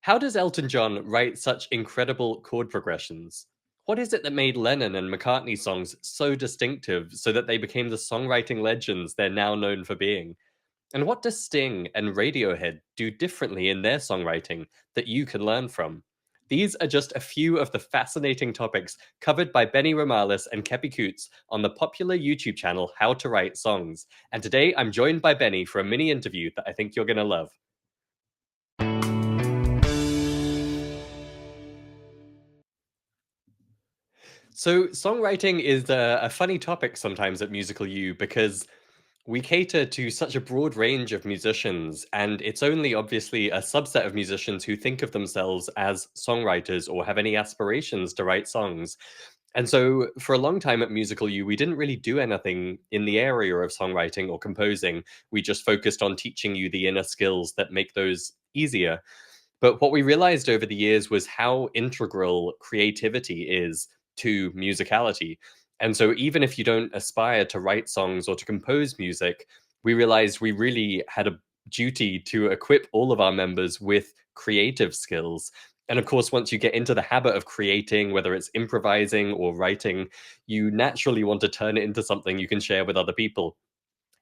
How does Elton John write such incredible chord progressions? What is it that made Lennon and McCartney songs so distinctive so that they became the songwriting legends they're now known for being? And what does Sting and Radiohead do differently in their songwriting that you can learn from? These are just a few of the fascinating topics covered by Benny Romalis and Keppy Coutts on the popular YouTube channel How to Write Songs. And today I'm joined by Benny for a mini interview that I think you're going to love. So, songwriting is a funny topic sometimes at Musical U because we cater to such a broad range of musicians, and it's only obviously a subset of musicians who think of themselves as songwriters or have any aspirations to write songs. And so, for a long time at Musical U, we didn't really do anything in the area of songwriting or composing. We just focused on teaching you the inner skills that make those easier. But what we realized over the years was how integral creativity is to musicality. And so, even if you don't aspire to write songs or to compose music, we realized we really had a duty to equip all of our members with creative skills. And of course, once you get into the habit of creating, whether it's improvising or writing, you naturally want to turn it into something you can share with other people.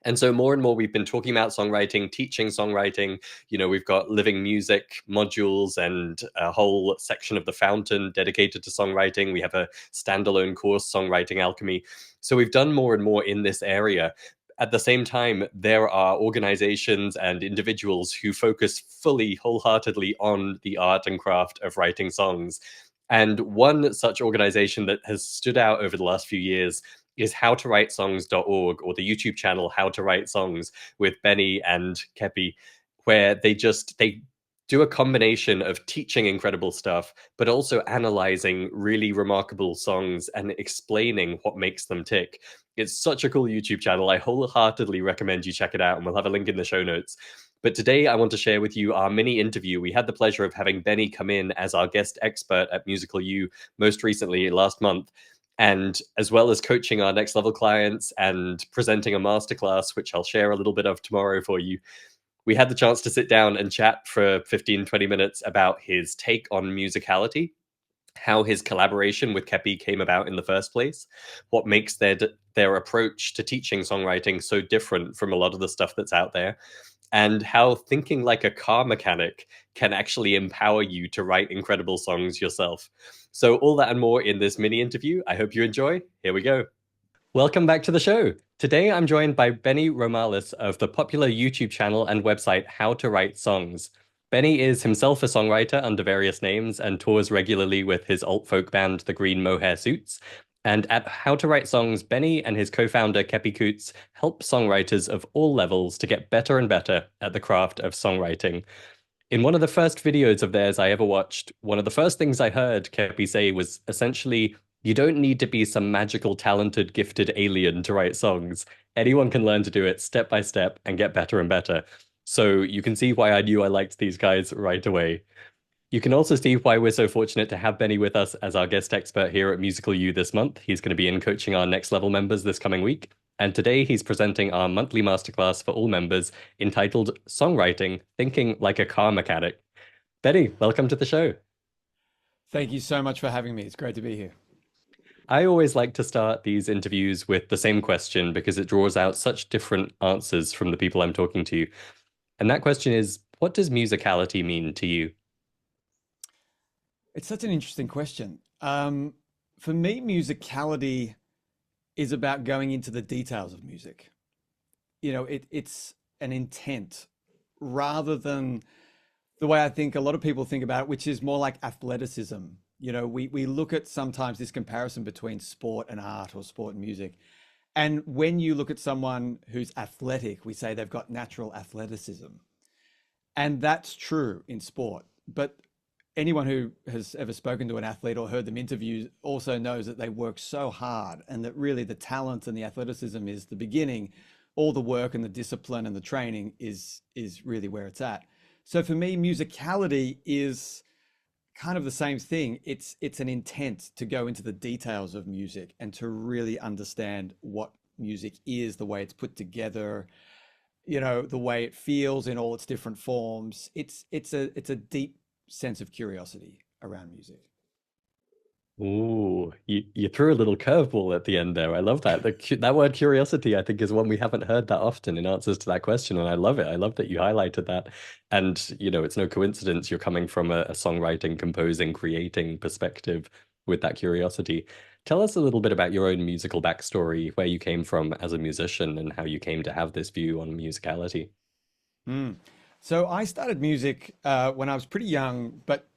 And so more and more we've been talking about songwriting, teaching songwriting. We've got living music modules and a whole section of the fountain dedicated to songwriting. We have a standalone course, Songwriting Alchemy. So we've done more and more in this area. At the same time, there are organizations and individuals who focus fully, wholeheartedly on the art and craft of writing songs. And one such organization that has stood out over the last few years is howtowritesongs.org, or the YouTube channel How to Write Songs with Benny and Keppy, where they do a combination of teaching incredible stuff, but also analyzing really remarkable songs and explaining what makes them tick. It's such a cool YouTube channel. I wholeheartedly recommend you check it out, and we'll have a link in the show notes. But today I want to share with you our mini interview. We had the pleasure of having Benny come in as our guest expert at Musical U most recently last month. And as well as coaching our next level clients and presenting a masterclass, which I'll share a little bit of tomorrow for you, we had the chance to sit down and chat for 15, 20 minutes about his take on musicality, how his collaboration with Keppy came about in the first place, what makes their approach to teaching songwriting so different from a lot of the stuff that's out there, and how thinking like a car mechanic can actually empower you to write incredible songs yourself. So all that and more in this mini interview. I hope you enjoy. Here we go. Welcome back to the show. Today I'm joined by Benny Romalis of the popular YouTube channel and website How to Write Songs. Benny is himself a songwriter under various names and tours regularly with his alt folk band, the Green Mohair Suits. And at How to Write Songs, Benny and his co-founder, Keppy Coutts, help songwriters of all levels to get better and better at the craft of songwriting. In one of the first videos of theirs I ever watched, one of the first things I heard Keppy say was essentially, you don't need to be some magical, talented, gifted alien to write songs. Anyone can learn to do it step by step and get better and better. So you can see why I knew I liked these guys right away. You can also see why we're so fortunate to have Benny with us as our guest expert here at Musical U this month. He's going to be in coaching our next level members this coming week. And today he's presenting our monthly masterclass for all members entitled Songwriting, Thinking Like a Car Mechanic. Benny, welcome to the show. Thank you so much for having me. It's great to be here. I always like to start these interviews with the same question because it draws out such different answers from the people I'm talking to. And that question is, what does musicality mean to you? It's such an interesting question. For me, musicality is about going into the details of music. It's an intent rather than the way I think a lot of people think about it, which is more like athleticism. We look at sometimes this comparison between sport and art or sport and music. And when you look at someone who's athletic, we say they've got natural athleticism. And that's true in sport. But anyone who has ever spoken to an athlete or heard them interview also knows that they work so hard, and that really the talent and the athleticism is the beginning. All the work and the discipline and the training is really where it's at. So for me, musicality is kind of the same thing. It's an intent to go into the details of music and to really understand what music is, the way it's put together, the way it feels in all its different forms. It's a deep sense of curiosity around music. Ooh, you threw a little curveball at the end there. I love that. That word curiosity, I think, is one we haven't heard that often in answers to that question, and I love it. I love that you highlighted that. And it's no coincidence you're coming from a songwriting, composing, creating perspective with that curiosity. Tell us a little bit about your own musical backstory, where you came from as a musician, and how you came to have this view on musicality. Mm. So I started music when I was pretty young, but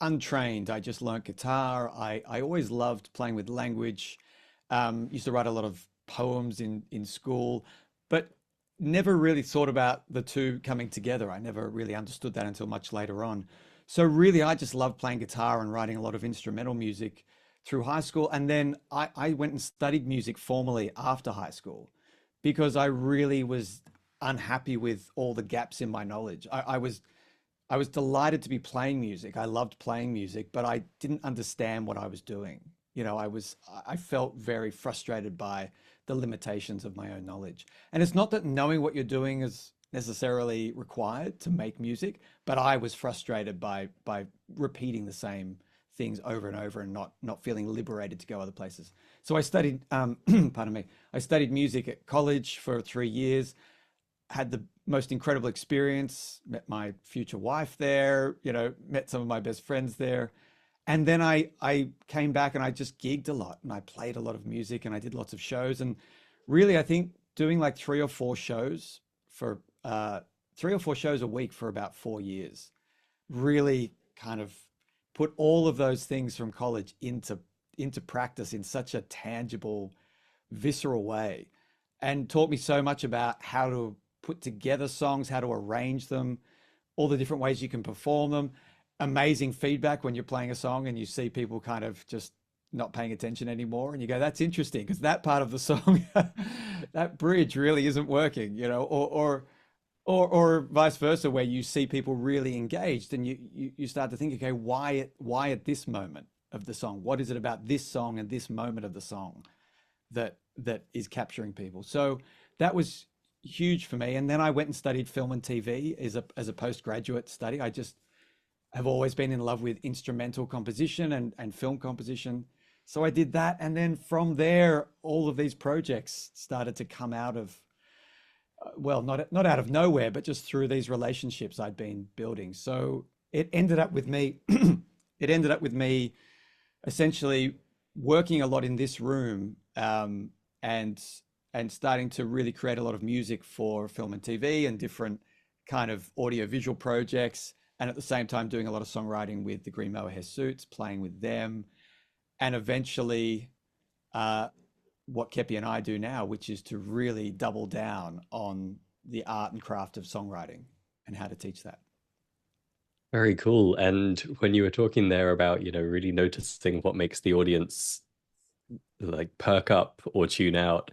untrained. I just learned guitar. I always loved playing with language. Used to write a lot of poems in school, but never really thought about the two coming together. I never really understood that until much later on. So really, I just loved playing guitar and writing a lot of instrumental music through high school. And then I went and studied music formally after high school because I really was unhappy with all the gaps in my knowledge. I was delighted to be playing music. I loved playing music, but I didn't understand what I was doing. I felt very frustrated by the limitations of my own knowledge. And it's not that knowing what you're doing is necessarily required to make music, but I was frustrated by repeating the same things over and over and not feeling liberated to go other places. So I studied, pardon me, I studied music at college for 3 years, had the most incredible experience, met my future wife there, met some of my best friends there. And then I came back and I just gigged a lot and I played a lot of music and I did lots of shows. And really, I think doing like 3 or 4 shows for 3 or 4 shows a week for about 4 years really kind of put all of those things from college into practice in such a tangible, visceral way, and taught me so much about how to put together songs, how to arrange them, all the different ways you can perform them. Amazing feedback when you're playing a song and you see people kind of just not paying attention anymore, and you go, "That's interesting because that part of the song, that bridge really isn't working," or vice versa, where you see people really engaged and you start to think, okay, why at this moment of the song? What is it about this song and this moment of the song that is capturing people? So that was huge for me. And then I went and studied film and TV as a postgraduate study. I just have always been in love with instrumental composition and film composition. So I did that. And then from there, all of these projects started to come out of, well, not out of nowhere, but just through these relationships I'd been building. So it ended up with me, it ended up with me essentially working a lot in this room, and starting to really create a lot of music for film and TV and different kind of audio visual projects. And at the same time, doing a lot of songwriting with the Green Mohair Suits, playing with them, and eventually what Keppy and I do now, which is to really double down on the art and craft of songwriting and how to teach that. Very cool. And when you were talking there about, really noticing what makes the audience like perk up or tune out,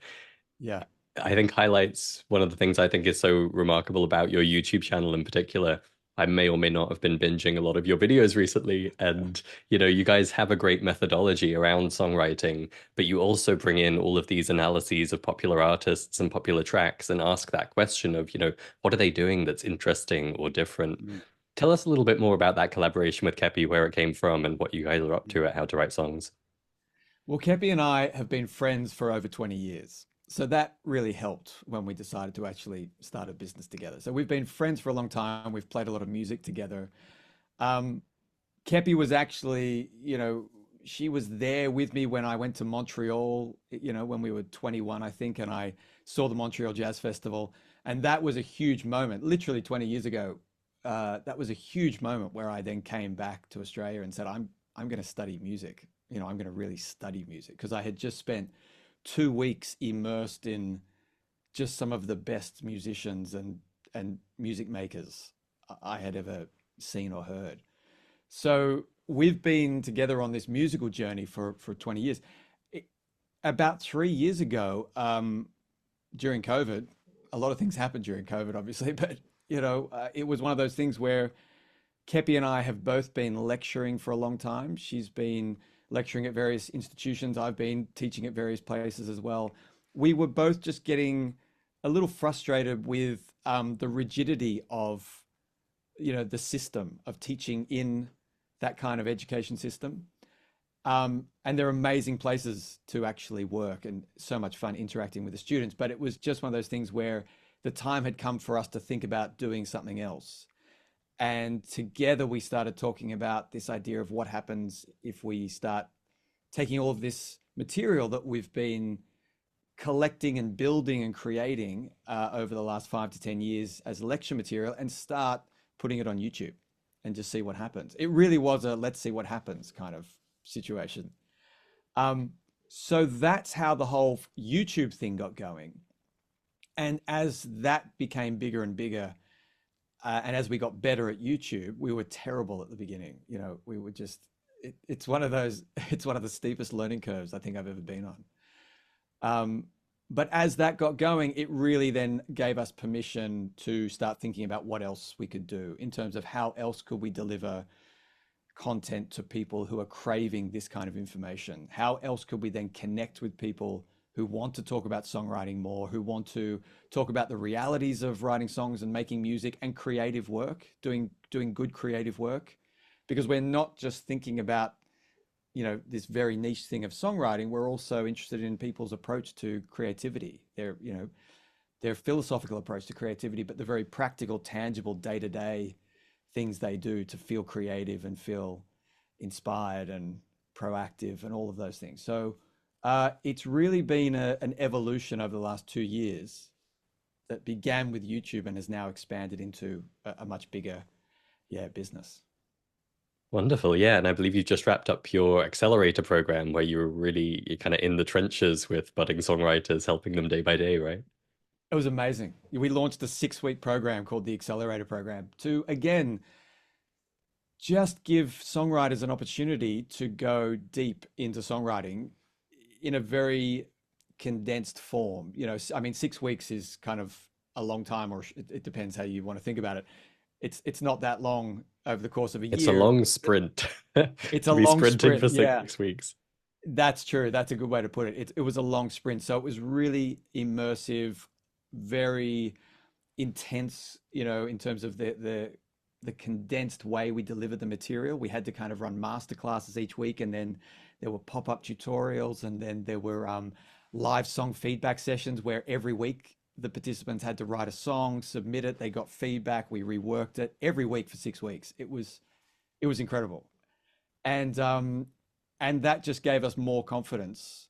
Yeah. I think highlights one of the things I think is so remarkable about your YouTube channel in particular. I may or may not have been binging a lot of your videos recently, and you guys have a great methodology around songwriting, but you also bring in all of these analyses of popular artists and popular tracks and ask that question of, what are they doing that's interesting or different? Mm. Tell us a little bit more about that collaboration with Keppy, where it came from, and what you guys are up to at How to Write Songs. Well, Keppy and I have been friends for over 20 years. So that really helped when we decided to actually start a business together. So we've been friends for a long time. We've played a lot of music together. Um, Keppy was actually, she was there with me when I went to Montreal, when we were 21, I think, and I saw the Montreal Jazz Festival. And that was a huge moment, literally 20 years ago. That was a huge moment where I then came back to Australia and said, I'm going to study music. I'm going to really study music because I had just spent 2 weeks immersed in just some of the best musicians and music makers I had ever seen or heard. So we've been together on this musical journey for 20 years. About 3 years ago, during COVID, a lot of things happened during COVID, obviously, but it was one of those things where Keppy and I have both been lecturing for a long time. She's been lecturing at various institutions. I've been teaching at various places as well. We were both just getting a little frustrated with the rigidity of the system of teaching in that kind of education system. And they're amazing places to actually work and so much fun interacting with the students. But it was just one of those things where the time had come for us to think about doing something else. And together we started talking about this idea of what happens if we start taking all of this material that we've been collecting and building and creating over the last 5 to 10 years as lecture material and start putting it on YouTube and just see what happens. It really was a let's see what happens kind of situation. So that's how the whole YouTube thing got going. And as that became bigger and bigger, and as we got better at YouTube, we were terrible at the beginning. We were just, it's one of those, it's one of the steepest learning curves I think I've ever been on. But as that got going, it really then gave us permission to start thinking about what else we could do in terms of how else could we deliver content to people who are craving this kind of information? How else could we then connect with people who want to talk about songwriting more, who want to talk about the realities of writing songs and making music and creative work, doing good creative work? Because we're not just thinking about this very niche thing of songwriting. We're also interested in people's approach to creativity, their philosophical approach to creativity, but the very practical, tangible, day-to-day things they do to feel creative and feel inspired and proactive and all of those things. So it's really been an evolution over the last 2 years that began with YouTube and has now expanded into a much bigger, business. Wonderful. Yeah. And I believe you just wrapped up your Accelerator program where you were really kind of in the trenches with budding songwriters, helping them day by day, right? It was amazing. We launched a 6-week program called the Accelerator program to, again, just give songwriters an opportunity to go deep into songwriting in a very condensed form. I mean, 6 weeks is kind of a long time, or it depends how you want to think about it. It's not that long over the course of a It's a year. long sprint It's to a be long sprinting sprint. for Yeah, 6 weeks. that's true. That's a good way to put it. It was a long sprint. So it was really immersive, very intense, in terms of the condensed way we delivered the material. We had to kind of run master classes each week, and then there were pop-up tutorials, and then there were live song feedback sessions where every week the participants had to write a song, submit it, they got feedback, we reworked it every week for 6 weeks. It was incredible. And that just gave us more confidence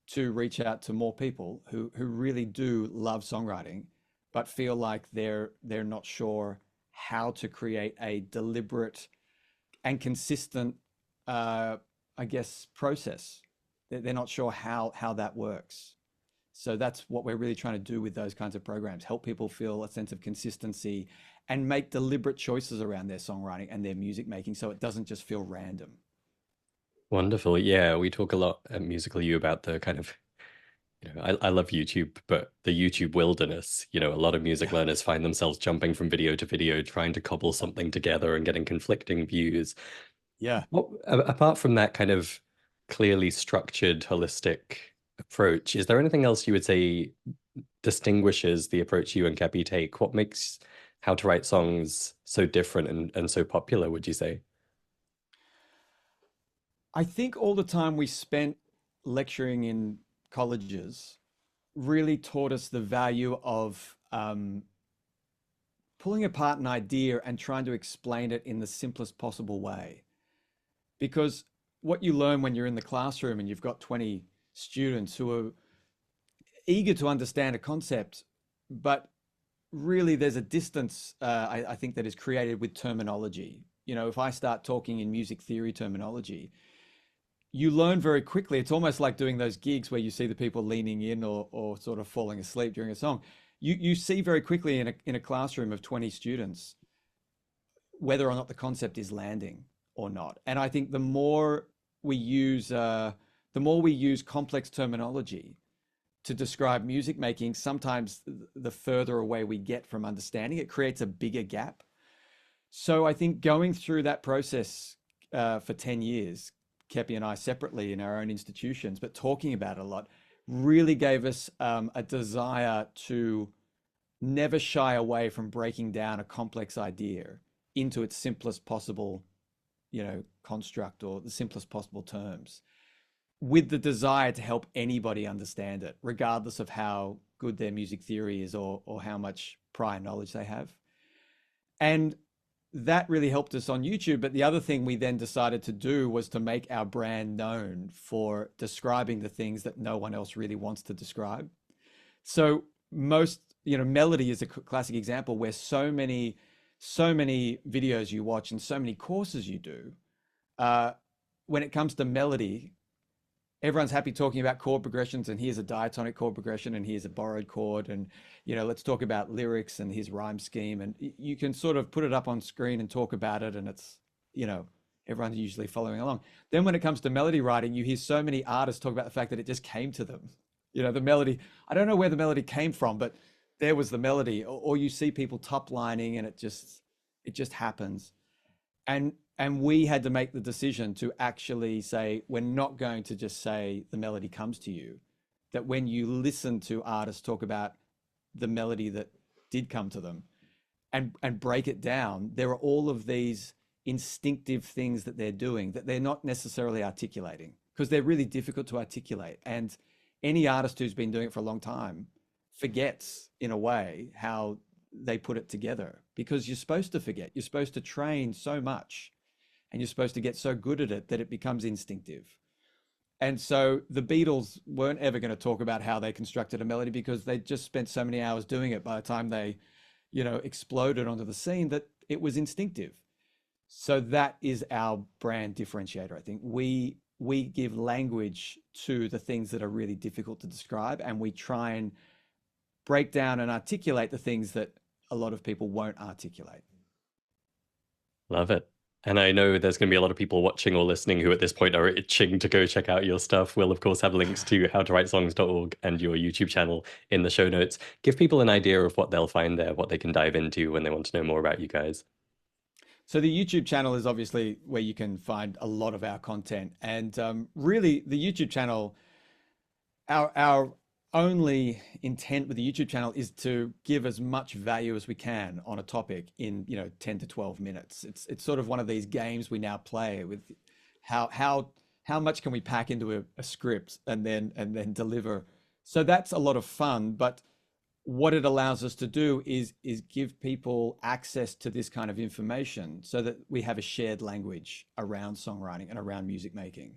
to reach out to more people who really do love songwriting, but feel like they're not sure how to create a deliberate and consistent, I guess, process. They're not sure how that works. So that's what we're really trying to do with those kinds of programs: help people feel a sense of consistency and make deliberate choices around their songwriting and their music making, so it doesn't just feel random. Wonderful. Yeah, we talk a lot at Musical You about the kind of, I love YouTube, but the YouTube wilderness, a lot of music Yeah. learners find themselves jumping from video to video, trying to cobble something together and getting conflicting views. Yeah. Apart from that kind of clearly structured, holistic approach, is there anything else you would say distinguishes the approach you and Keppy take? What makes How to Write Songs so different and so popular, would you say? I think all the time we spent lecturing in colleges really taught us the value of pulling apart an idea and trying to explain it in the simplest possible way. Because what you learn when you're in the classroom and you've got 20 students who are eager to understand a concept, but really there's a distance, I think, that is created with terminology. If I start talking in music theory terminology, you learn very quickly. It's almost like doing those gigs where you see the people leaning in or sort of falling asleep during a song. You see very quickly in a classroom of 20 students whether or not the concept is landing or not. And I think the more we use complex terminology to describe music making, sometimes the further away we get from understanding, it creates a bigger gap. So I think going through that process for 10 years, Keppy and I separately in our own institutions, but talking about it a lot, really gave us a desire to never shy away from breaking down a complex idea into its simplest possible, construct, or the simplest possible terms, with the desire to help anybody understand it, regardless of how good their music theory is, or how much prior knowledge they have. And that really helped us on YouTube. But the other thing we then decided to do was to make our brand known for describing the things that no one else really wants to describe. So most, melody is a classic example where so many videos you watch and so many courses you do, when it comes to melody, everyone's happy talking about chord progressions, and here's a diatonic chord progression, and here's a borrowed chord, and let's talk about lyrics and his rhyme scheme, and you can sort of put it up on screen and talk about it, and it's everyone's usually following along. Then when it comes to melody writing, you hear so many artists talk about the fact that it just came to them. The melody, I don't know where the melody came from, but there was the melody. Or you see people top lining, and it just happens. And we had to make the decision to actually say, we're not going to just say the melody comes to you. That when you listen to artists talk about the melody that did come to them, and break it down, there are all of these instinctive things that they're doing that they're not necessarily articulating, because they're really difficult to articulate. And any artist who's been doing it for a long time forgets, in a way, how they put it together, because you're supposed to forget. You're supposed to train so much, and you're supposed to get so good at it that it becomes instinctive. And so the Beatles weren't ever going to talk about how they constructed a melody, because they just spent so many hours doing it by the time they, exploded onto the scene, that it was instinctive. So that is our brand differentiator. I think we give language to the things that are really difficult to describe, and we try and break down and articulate the things that a lot of people won't articulate. Love it. And I know there's going to be a lot of people watching or listening who at this point are itching to go check out your stuff. We'll, of course, have links to howtowritesongs.org and your YouTube channel in the show notes. Give people an idea of what they'll find there, what they can dive into when they want to know more about you guys. So the YouTube channel is obviously where you can find a lot of our content. And really, the YouTube channel, our only intent with the YouTube channel is to give as much value as we can on a topic in 10 to 12 minutes. It's sort of one of these games we now play with how much can we pack into a script and then deliver. So that's a lot of fun. But what it allows us to do is give people access to this kind of information, so that we have a shared language around songwriting and around music making.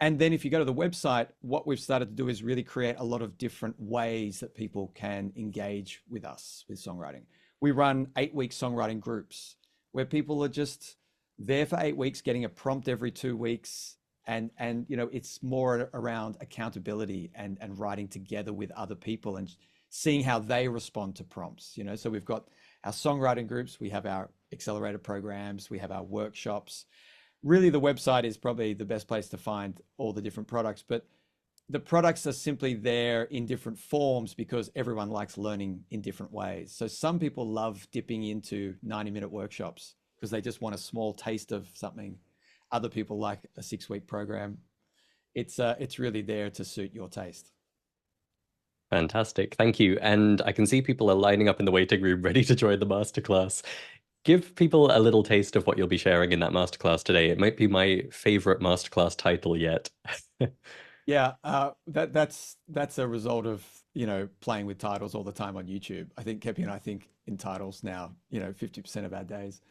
And then if you go to the website, what we've started to do is really create a lot of different ways that people can engage with us with songwriting. We run 8-week songwriting groups where people are just there for 8 weeks, getting a prompt every 2 weeks. And it's more around accountability and writing together with other people and seeing how they respond to prompts. So we've got our songwriting groups, we have our Accelerator programs, we have our workshops. Really, the website is probably the best place to find all the different products, but the products are simply there in different forms because everyone likes learning in different ways. So some people love dipping into 90-minute workshops because they just want a small taste of something. Other people like a 6-week program. It's really there to suit your taste. Fantastic. Thank you. And I can see people are lining up in the waiting room ready to join the masterclass. Give people a little taste of what you'll be sharing in that masterclass today. It might be my favorite masterclass title yet. Yeah, that's a result of, playing with titles all the time on YouTube. I think Keppy and I think in titles now, 50% of our days.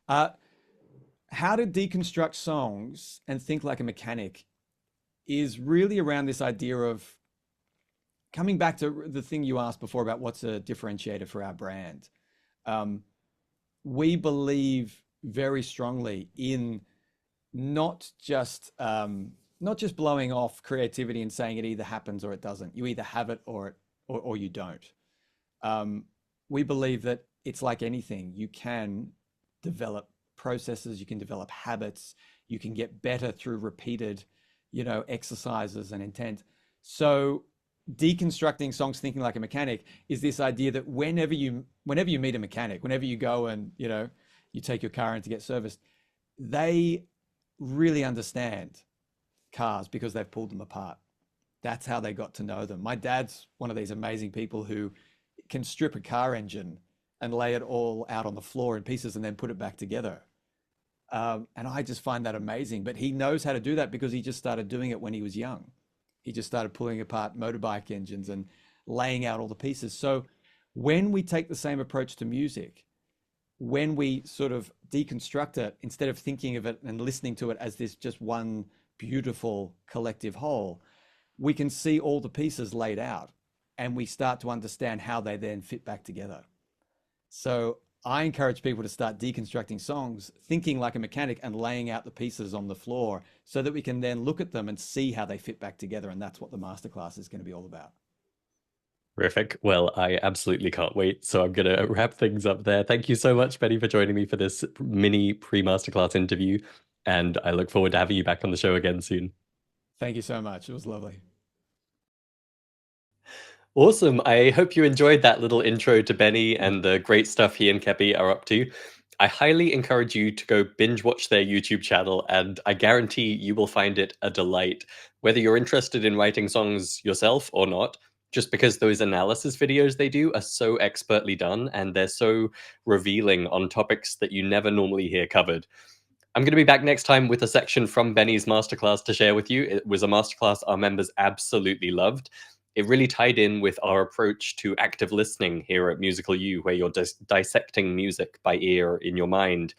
How to deconstruct songs and think like a mechanic is really around this idea of coming back to the thing you asked before about what's a differentiator for our brand. We believe very strongly in not just blowing off creativity and saying it either happens or it doesn't. You either have it or you don't. We believe that it's like anything. You can develop processes, you can develop habits, you can get better through repeated, exercises and intent. So deconstructing songs thinking like a mechanic is this idea that whenever you meet a mechanic, whenever you go and you take your car in to get serviced, they really understand cars because they've pulled them apart. That's how they got to know them. My dad's one of these amazing people who can strip a car engine and lay it all out on the floor in pieces and then put it back together. And I just find that amazing. But he knows how to do that because he just started doing it when he was young. He just started pulling apart motorbike engines and laying out all the pieces. So when we take the same approach to music, when we sort of deconstruct it, instead of thinking of it and listening to it as this just one beautiful collective whole, we can see all the pieces laid out and we start to understand how they then fit back together. So I encourage people to start deconstructing songs, thinking like a mechanic and laying out the pieces on the floor so that we can then look at them and see how they fit back together. And that's what the masterclass is going to be all about. Terrific. Well, I absolutely can't wait. So I'm going to wrap things up there. Thank you so much, Benny, for joining me for this mini pre-masterclass interview. And I look forward to having you back on the show again soon. Thank you so much. It was lovely. Awesome. I hope you enjoyed that little intro to Benny and the great stuff he and Keppy are up to. I highly encourage you to go binge watch their YouTube channel, and I guarantee you will find it a delight. Whether you're interested in writing songs yourself or not, just because those analysis videos they do are so expertly done and they're so revealing on topics that you never normally hear covered. I'm going to be back next time with a section from Benny's masterclass to share with you. It was a masterclass our members absolutely loved. It really tied in with our approach to active listening here at Musical U, where you're dissecting music by ear in your mind.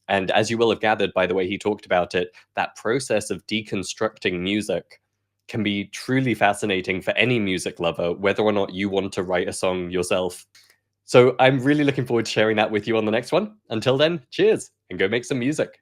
And as you will have gathered by the way he talked about it, that process of deconstructing music can be truly fascinating for any music lover, whether or not you want to write a song yourself. So I'm really looking forward to sharing that with you on the next one. Until then, cheers and go make some music.